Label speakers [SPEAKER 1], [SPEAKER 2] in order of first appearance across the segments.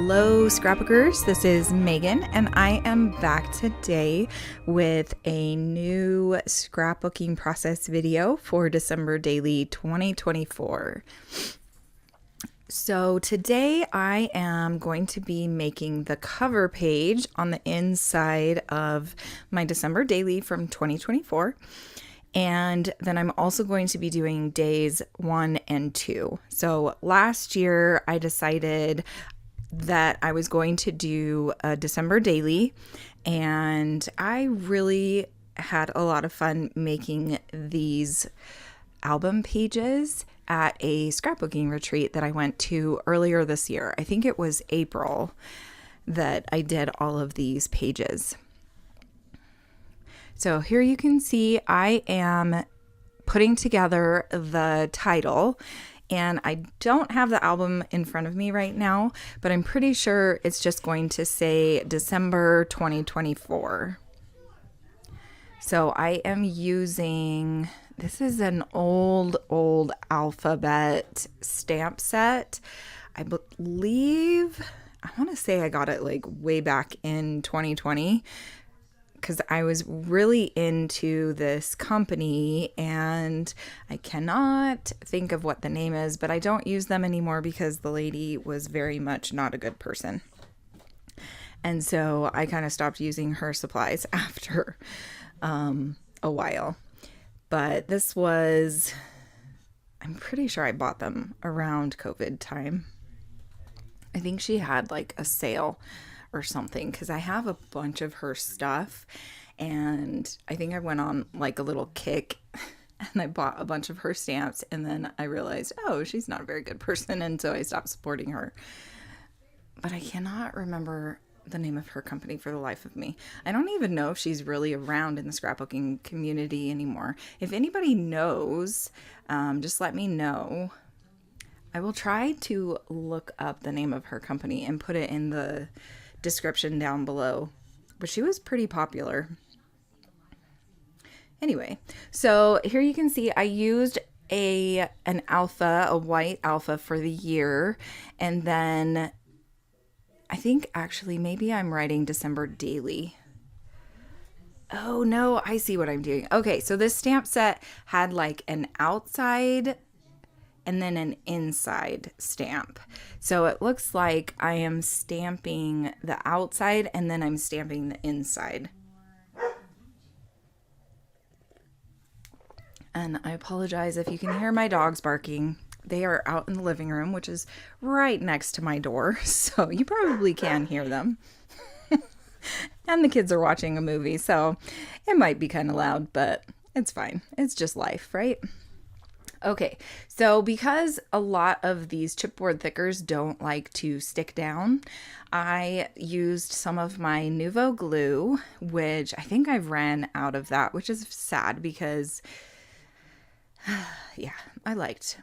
[SPEAKER 1] Hello, Scrapbookers. This is Megan, and I am back today with a new scrapbooking process video for December Daily 2024. So today I am going to be making the cover page on the inside of my December Daily from 2024. And then I'm also going to be doing days 1 and 2. So last year I decided that I was going to do a December daily, and I really had a lot of fun making these album pages at a scrapbooking retreat that I went to earlier this year. I think it was April that I did all of these pages. So here you can see I am putting together the title, and I don't have the album in front of me right now, but I'm pretty sure it's just going to say December 2024. So I am using, this is an old alphabet stamp set. I believe, I want to say I got it like way back in 2020. Because I was really into this company, and I cannot think of what the name is, but I don't use them anymore because the lady was very much not a good person. And so I kind of stopped using her supplies after a while. But this was, I'm pretty sure I bought them around COVID time. I think she had like a sale or something, because I have a bunch of her stuff, and I think I went on like a little kick and I bought a bunch of her stamps, and then I realized, oh, she's not a very good person, and so I stopped supporting her. But I cannot remember the name of her company for the life of me. I don't even know if she's really around in the scrapbooking community anymore. If anybody knows, just let me know. I will try to look up the name of her company and put it in the description down below, but she was pretty popular. Anyway, so here you can see I used a white alpha for the year, and then I think actually maybe I'm writing December daily. Oh no, I see what I'm doing. Okay, so this stamp set had like an outside and then an inside stamp. So it looks like I am stamping the outside and then I'm stamping the inside. And I apologize if you can hear my dogs barking. They are out in the living room, which is right next to my door, so you probably can hear them. And the kids are watching a movie, so it might be kind of loud, but it's fine. It's just life, right? Okay, so because a lot of these chipboard thickers don't like to stick down, I used some of my Nouveau glue, which I think I've ran out of that, which is sad because, yeah,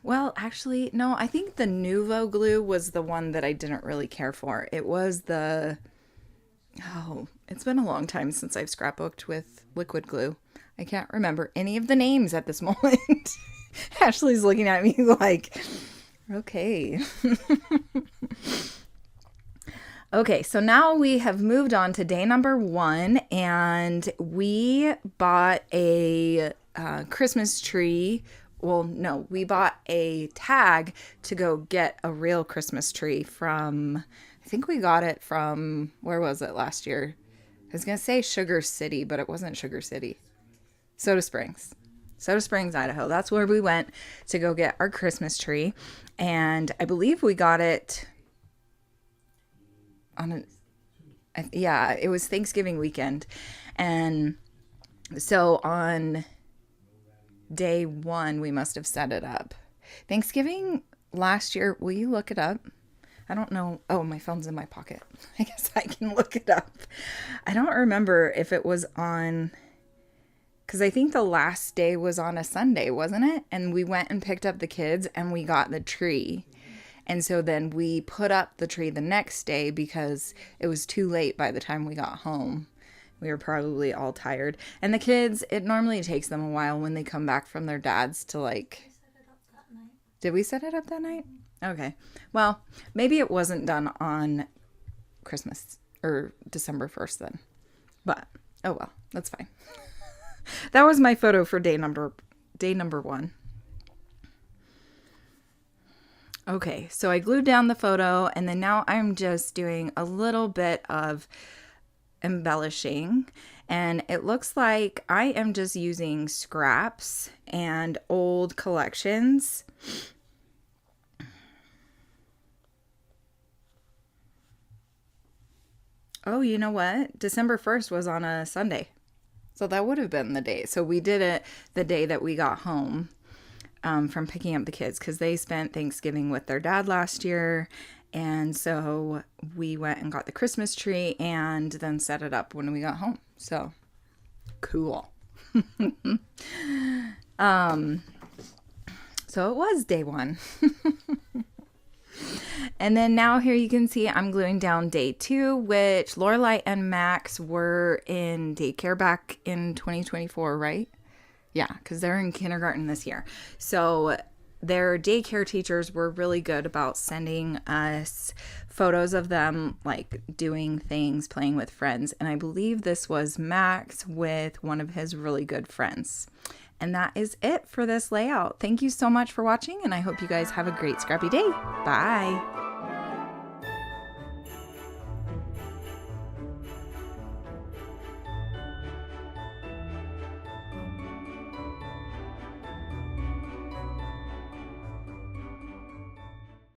[SPEAKER 1] well, actually, no, I think the Nouveau glue was the one that I didn't really care for. It was it's been a long time since I've scrapbooked with liquid glue. I can't remember any of the names at this moment. Ashley's looking at me like, okay. Okay, so now we have moved on to day number 1, and we bought a Christmas tree. Well, no, we bought a tag to go get a real Christmas tree from, I think we got it from, where was it last year? I was going to say Sugar City, but it wasn't Sugar City. Soda Springs, Idaho. That's where we went to go get our Christmas tree. And I believe we got it on it was Thanksgiving weekend. And so on day 1, we must have set it up. Thanksgiving last year, will you look it up? I don't know. Oh, my phone's in my pocket. I guess I can look it up. I don't remember if it was on, because I think the last day was on a Sunday, wasn't it? And we went and picked up the kids and we got the tree. And so then we put up the tree the next day because it was too late by the time we got home. We were probably all tired. And the kids, it normally takes them a while when they come back from their dads to like... Did we set it up that night? Okay. Well, maybe it wasn't done on Christmas or December 1st then. But, oh well, that's fine. That was my photo for day number 1. Okay, so I glued down the photo, and then now I'm just doing a little bit of embellishing, and it looks like I am just using scraps and old collections. Oh, you know what? December 1st was on a Sunday. So that would have been the day. So we did it the day that we got home from picking up the kids, because they spent Thanksgiving with their dad last year. And so we went and got the Christmas tree and then set it up when we got home. So cool. So it was day 1. And then now here you can see I'm gluing down day 2, which Lorelai and Max were in daycare back in 2024, right? Yeah, because they're in kindergarten this year. So their daycare teachers were really good about sending us photos of them like doing things, playing with friends. And I believe this was Max with one of his really good friends. And that is it for this layout. Thank you so much for watching, and I hope you guys have a great scrappy day. Bye.